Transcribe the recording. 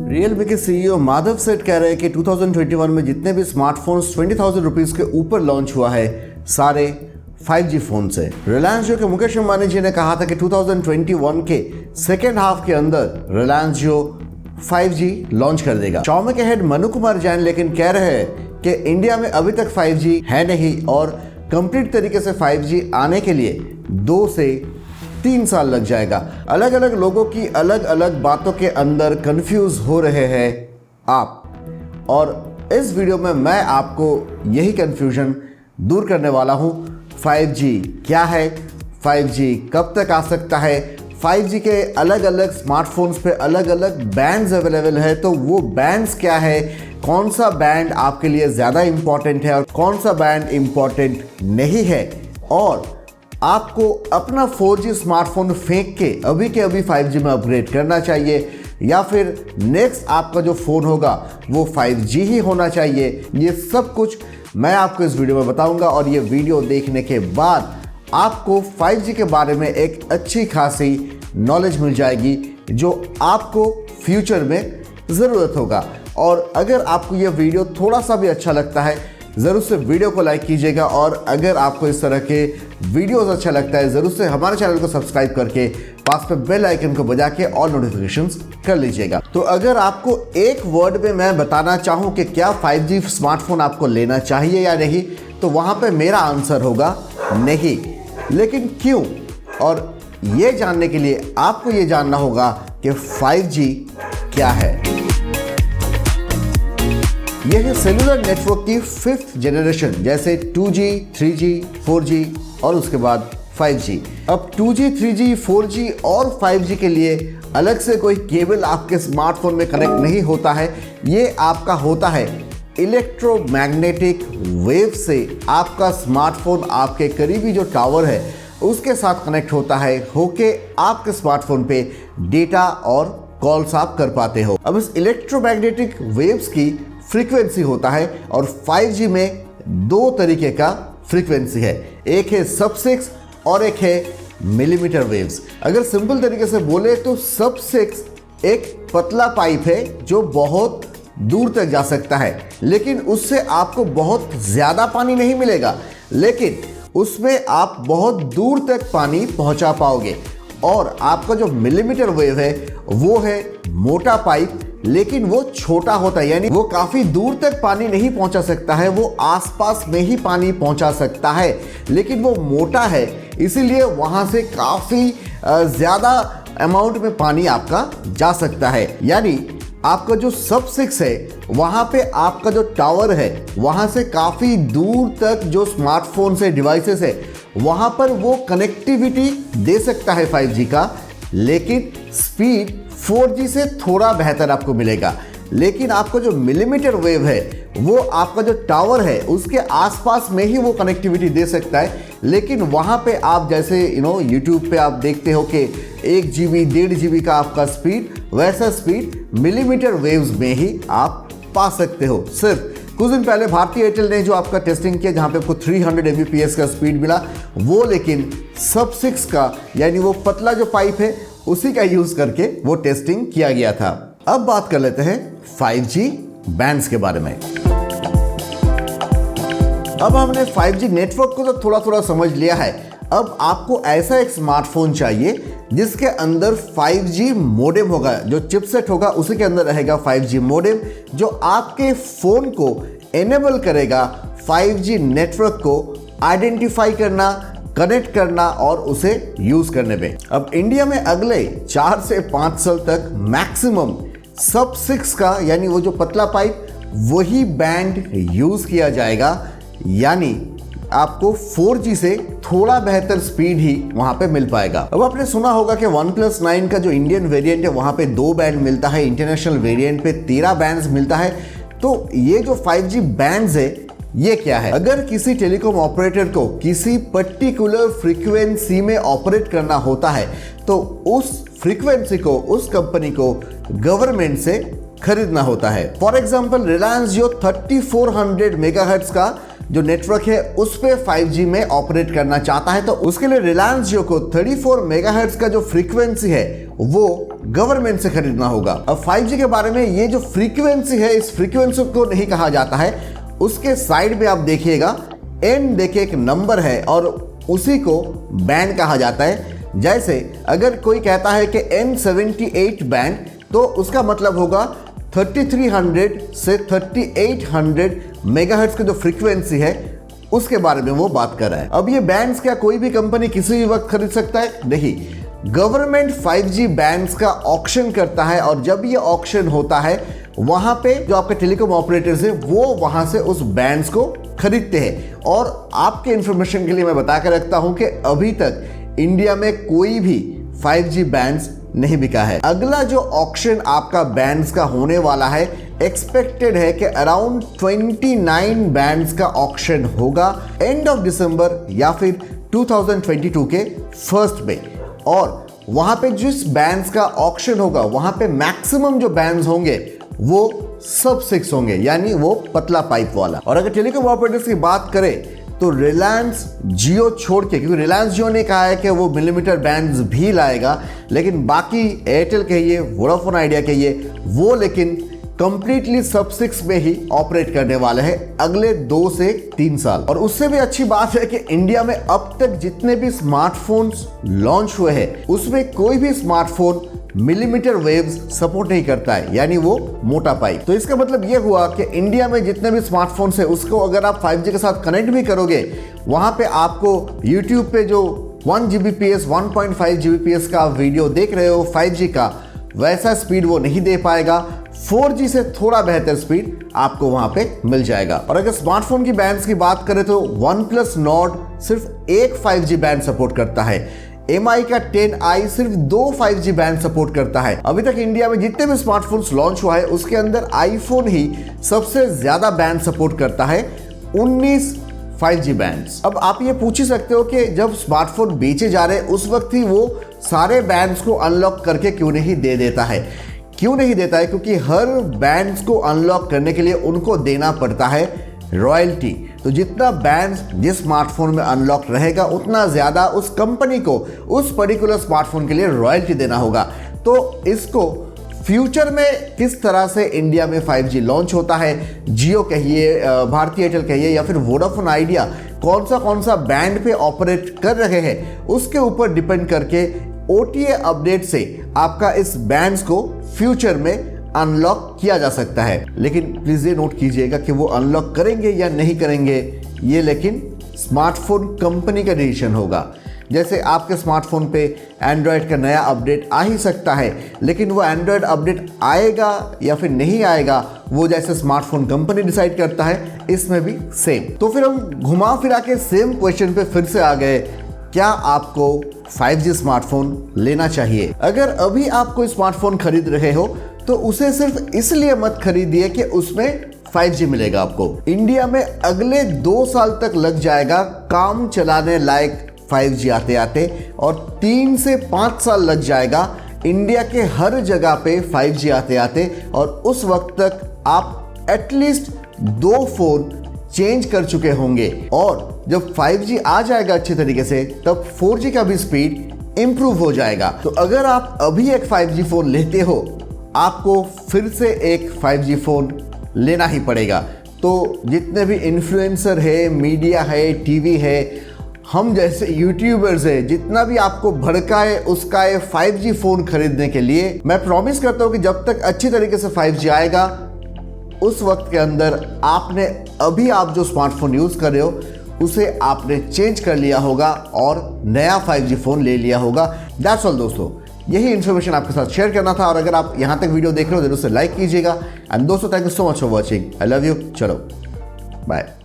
Realme के CEO Madhav सेठ कह रहे हैं कि 2021 में जितने भी स्मार्टफोन्स 20,000 रुपीज के ऊपर लॉन्च हुआ है सारे 5G फोन से। रिलायंस जियो के मुकेश अंबानी जी ने कहा था कि 2021 के सेकेंड हाफ के अंदर रिलायंस जियो 5G लॉन्च कर देगा। Xiaomi के हेड मनु कुमार जैन लेकिन कह रहे हैं कि इंडिया में अभी तक 5G है नहीं और कंप्लीट तरीके से 5G आने के लिए 2 से 3 साल लग जाएगा। अलग अलग लोगों की अलग अलग बातों के अंदर कंफ्यूज हो रहे हैं आप, और इस वीडियो में मैं आपको यही कंफ्यूजन दूर करने वाला हूं। 5G क्या है, 5G कब तक आ सकता है, 5G के अलग अलग स्मार्टफोन्स पे अलग अलग बैंड्स अवेलेबल है, तो वो बैंड्स क्या है, कौन सा बैंड आपके लिए ज़्यादा इम्पॉर्टेंट है और कौन सा बैंड इम्पॉर्टेंट नहीं है, और आपको अपना 4G स्मार्टफोन फेंक के अभी 5G में अपग्रेड करना चाहिए या फिर नेक्स्ट आपका जो फ़ोन होगा वो 5G ही होना चाहिए। ये सब कुछ मैं आपको इस वीडियो में बताऊंगा और ये वीडियो देखने के बाद आपको 5G के बारे में एक अच्छी खासी नॉलेज मिल जाएगी जो आपको फ्यूचर में ज़रूरत होगा। और अगर आपको ये वीडियो थोड़ा सा भी अच्छा लगता है ज़रूर से वीडियो को लाइक कीजिएगा, और अगर आपको इस तरह के वीडियोस अच्छा लगता है ज़रूर से हमारे चैनल को सब्सक्राइब करके पास पे बेल आइकन को बजा के ऑल नोटिफिकेशंस कर लीजिएगा। तो अगर आपको एक वर्ड में मैं बताना चाहूँ कि क्या 5G स्मार्टफोन आपको लेना चाहिए या नहीं, तो वहाँ पे मेरा आंसर होगा नहीं। लेकिन क्यों, और ये जानने के लिए आपको ये जानना होगा कि 5G क्या है। यह है सेलुलर नेटवर्क की 5th जनरेशन, जैसे 2G, 3G, 4G और उसके बाद 5G। अब 2G, 3G, 4G और 5G के लिए अलग से कोई केबल आपके स्मार्टफोन में कनेक्ट नहीं होता है। ये आपका होता है इलेक्ट्रोमैग्नेटिक वेव से आपका स्मार्टफोन आपके करीबी जो टावर है उसके साथ कनेक्ट होता है, होके आपके स्मार्टफोन पे डेटा और कॉल्स आप कर पाते हो। अब इस इलेक्ट्रोमैग्नेटिक वेव्स की फ्रीक्वेंसी होता है और 5G में 2 तरीके का फ्रीक्वेंसी है, एक है सब 6 और एक है मिलीमीटर वेव्स। अगर सिंपल तरीके से बोले तो सब 6 एक पतला पाइप है जो बहुत दूर तक जा सकता है, लेकिन उससे आपको बहुत ज़्यादा पानी नहीं मिलेगा, लेकिन उसमें आप बहुत दूर तक पानी पहुंचा पाओगे। और आपका जो मिलीमीटर वेव है वो है मोटा पाइप, लेकिन वो छोटा होता है, यानी वो काफ़ी दूर तक पानी नहीं पहुंचा सकता है, वो आसपास में ही पानी पहुंचा सकता है, लेकिन वो मोटा है इसीलिए वहां से काफ़ी ज़्यादा अमाउंट में पानी आपका जा सकता है। यानी आपका जो सब 6 है वहाँ पे आपका जो टावर है वहाँ से काफ़ी दूर तक जो स्मार्टफोन से डिवाइसेस है वहाँ पर वो कनेक्टिविटी दे सकता है 5G का, लेकिन स्पीड 4G से थोड़ा बेहतर आपको मिलेगा। लेकिन आपका जो मिलीमीटर वेव है वो आपका जो टावर है उसके आसपास में ही वो कनेक्टिविटी दे सकता है, लेकिन वहाँ पे आप जैसे यूट्यूब पे आप देखते हो कि 1 GB 1.5 GB का आपका स्पीड, वैसा स्पीड मिलीमीटर वेव्स में ही आप पा सकते हो। सिर्फ कुछ दिन पहले भारतीय एयरटेल ने जो आपका टेस्टिंग किया जहाँ पे आपको 300 Mbps का स्पीड मिला, वो लेकिन सब 6 का यानी वो पतला जो पाइप है उसी का यूज़ करके वो टेस्टिंग किया गया था। अब बात कर लेते हैं 5G बैंड्स के बारे में। अब हमने 5G नेटवर्क को तो थोड़ा थोड़ा समझ लिया है। अब आपको ऐसा एक स्मार्टफोन चाहिए जिसके अंदर 5G मोडेम होगा, जो चिपसेट होगा उसी के अंदर रहेगा 5G मोडेम, जो आपके फ़ोन को एनेबल करेगा 5G नेटवर्क को आइडेंटिफाई करना, कनेक्ट करना और उसे यूज़ करने में। अब इंडिया में अगले 4 से 5 साल तक मैक्सिमम सब 6 का यानी वो जो पतला पाइप वही बैंड यूज़ किया जाएगा, यानी आपको 4G से थोड़ा बेहतर स्पीड ही वहां पे मिल पाएगा। अब आपने सुना होगा कि OnePlus 9 का जो इंडियन वेरिएंट है वहां पे 2 बैंड मिलता है, इंटरनेशनल वेरिएंट पे 13 बैंड्स मिलता है। तो ये जो 5G बैंड्स है ये क्या है? अगर किसी टेलीकॉम ऑपरेटर को किसी पर्टिकुलर फ्रीक्वेंसी में ऑपरेट करना होता है तो उस फ्रीक्वेंसी को, उस कंपनी को गवर्नमेंट से खरीदना होता है। For example Reliance Jio 3400 megahertz का जो नेटवर्क है उस पे 5G में ऑपरेट करना चाहता है, तो उसके लिए रिलायंस जियो को 34 मेगाहर्ट्ज का जो फ्रीक्वेंसी है वो गवर्नमेंट से खरीदना होगा। अब 5G के बारे में ये जो फ्रीक्वेंसी है, इस फ्रीक्वेंसी को नहीं कहा जाता है, उसके साइड में आप देखिएगा N देखिए एक नंबर है और उसी को बैंड कहा जाता है। जैसे अगर कोई कहता है कि N78 बैंड, तो उसका मतलब होगा 3300 से 3800 मेगाहर्ट्ज की जो फ्रीक्वेंसी है उसके बारे में वो बात कर रहा है। अब ये बैंड्स क्या कोई भी कंपनी किसी भी वक्त खरीद सकता है? नहीं, गवर्नमेंट 5G बैंड्स का ऑक्शन करता है और जब ये ऑक्शन होता है वहां पे जो आपके टेलीकॉम ऑपरेटर्स है वो वहां से उस बैंड्स को खरीदते हैं। और आपके इंफॉर्मेशन के लिए मैं बता कर रखता हूं कि अभी तक इंडिया में कोई भी 5G बैंड्स नहीं बिका है। अगला जो ऑक्शन आपका बैंड्स का होने वाला है, एक्सपेक्टेड है कि अराउंड 29 बैंड्स का ऑक्शन होगा एंड ऑफ दिसंबर या फिर 2022 के फर्स्ट में। और वहां पे जिस बैंड्स का ऑक्शन होगा वहां पे मैक्सिमम जो बैंड्स होंगे वो सब 6 होंगे, यानी वो पतला पाइप वाला। और अगर टेलीकॉम ऑपरेटर्स की बात करें तो रिलायंस जियो छोड़ के, क्योंकि रिलायंस जियो ने कहा है कि वो मिलीमीटर बैंड्स भी लाएगा, लेकिन बाकी एयरटेल कहिए, वोडाफोन आइडिया कहिए, वो लेकिन कंप्लीटली सब 6 में ही ऑपरेट करने वाले हैं अगले 2 से 3 साल। और उससे भी अच्छी बात है कि इंडिया में अब तक जितने भी स्मार्टफोन्स लॉन्च हुए हैं उसमें कोई भी स्मार्टफोन मिलीमीटर वेव्स सपोर्ट नहीं करता है, यानी वो मोटा पाइप। तो इसका मतलब ये हुआ कि इंडिया में जितने भी स्मार्टफोन्स है उसको अगर आप 5G के साथ कनेक्ट भी करोगे, वहां पे आपको YouTube पे जो 1 Gbps 1.5 Gbps का वीडियो देख रहे हो 5G का, वैसा स्पीड वो नहीं दे पाएगा। 4G से थोड़ा बेहतर स्पीड आपको वहां पे मिल जाएगा। और अगर स्मार्टफोन की बैंड्स की बात करें तो OnePlus Nord सिर्फ एक 5G बैंड सपोर्ट करता है। MI का 10i सिर्फ 2 5G बैंड सपोर्ट करता है। अभी तक इंडिया में जितने भी स्मार्टफोन्स लॉन्च हुआ है उसके अंदर आईफोन ही सबसे ज्यादा बैंड सपोर्ट करता है, 19 5G बैंड्स। अब आप ये पूछ ही सकते हो कि जब स्मार्टफोन बेचे जा रहे उस वक्त ही वो सारे बैंड्स को अनलॉक करके क्यों नहीं दे देता है? क्यों नहीं देता है? क्योंकि हर बैंड्स को अनलॉक करने के लिए उनको देना पड़ता है रॉयल्टी। तो जितना बैंड्स जिस स्मार्टफोन में अनलॉक रहेगा उतना ज्यादा उस कंपनी को उस पर्टिकुलर स्मार्टफोन के लिए रॉयल्टी देना होगा। तो इसको फ्यूचर में किस तरह से इंडिया में 5G लॉन्च होता है, जियो कहिए, भारती एयरटेल कहिए या फिर वोडाफोन आइडिया कौन सा बैंड पे ऑपरेट कर रहे हैं, उसके ऊपर डिपेंड करके OTA अपडेट से आपका इस बैंड्स को फ्यूचर में अनलॉक किया जा सकता है। लेकिन प्लीज ये नोट कीजिएगा कि वो अनलॉक करेंगे या नहीं करेंगे, ये लेकिन स्मार्टफोन कंपनी का डिसीजन होगा। जैसे आपके स्मार्टफोन पे एंड्रॉयड का नया अपडेट आ ही सकता है, लेकिन वो एंड्रॉयड अपडेट आएगा या फिर नहीं आएगा वो जैसे स्मार्टफोन कंपनी डिसाइड करता है, इसमें भी सेम। तो फिर हम घुमा फिरा के सेम क्वेश्चन पे फिर से आ गए, क्या आपको 5G स्मार्टफोन लेना चाहिए? अगर अभी आप कोई स्मार्टफोन खरीद रहे हो तो उसे सिर्फ इसलिए मत खरीदिए कि उसमें 5G मिलेगा आपको। इंडिया में अगले 2 साल तक लग जाएगा काम चलाने लायक 5G आते आते, और 3 से 5 साल लग जाएगा इंडिया के हर जगह पे 5G आते आते, और उस वक्त तक आप एटलीस्ट 2 फोन चेंज कर चुके होंगे। और जब 5G आ जाएगा अच्छे तरीके से तब 4G का भी स्पीड इंप्रूव हो जाएगा। तो अगर आप अभी एक 5G फोन लेते हो, आपको फिर से एक 5G फोन लेना ही पड़ेगा। तो जितने भी इन्फ्लुएंसर है, मीडिया है, टीवी है, हम जैसे यूट्यूबर्स है, जितना भी आपको भड़काए उसकाए 5G फोन खरीदने के लिए, मैं प्रॉमिस करता हूं कि जब तक अच्छी तरीके से 5G आएगा उस वक्त के अंदर आपने अभी आप जो स्मार्टफोन यूज कर रहे हो उसे आपने चेंज कर लिया होगा और नया 5G फोन ले लिया होगा। दैट्स ऑल दोस्तों, यही इन्फॉर्मेशन आपके साथ शेयर करना था। और अगर आप यहाँ तक वीडियो देख रहे हो जरूर से लाइक कीजिएगा। एंड दोस्तों, thank you so much for watching. I love you. चलो बाय।